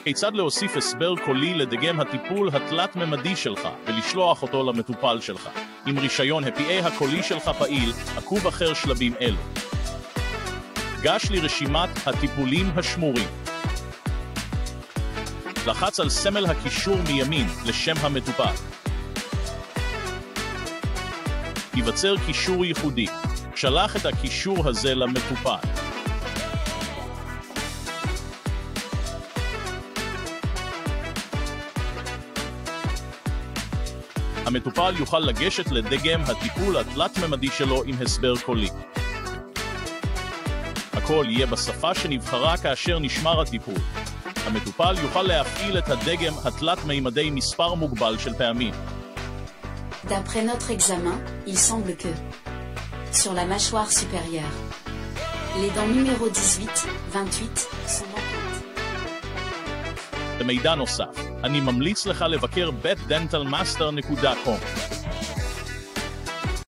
כיצד להוסיף הסבר קולי לדגם הטיפול התלת-ממדי שלך ולשלוח אותו למטופל שלך. עם רישיון ה-PA הקולי שלך פעיל, עקוב אחר שלבים אלו. גש לרשימת הטיפולים השמורים. לחץ על סמל הקישור מימין לשם המטופל. ייווצר קישור ייחודי. שלח את הקישור הזה למטופל. המטופל יוכל לגשת לדגם הטיפול התלת-ממדי שלו עם הסבר קולי. הכל יהיה בשפה שנבחרה כאשר נשמר הטיפול. המטופל יוכל להפעיל את הדגם התלת-מימדי מספר מוגבל של פעמים. D'après notre examen, il semble que, sur la mâchoire supérieure, les dents numéro 18, 28 sont manquantes. למידע נוסף, אני ממליץ לך לבקר betdentalmaster.com.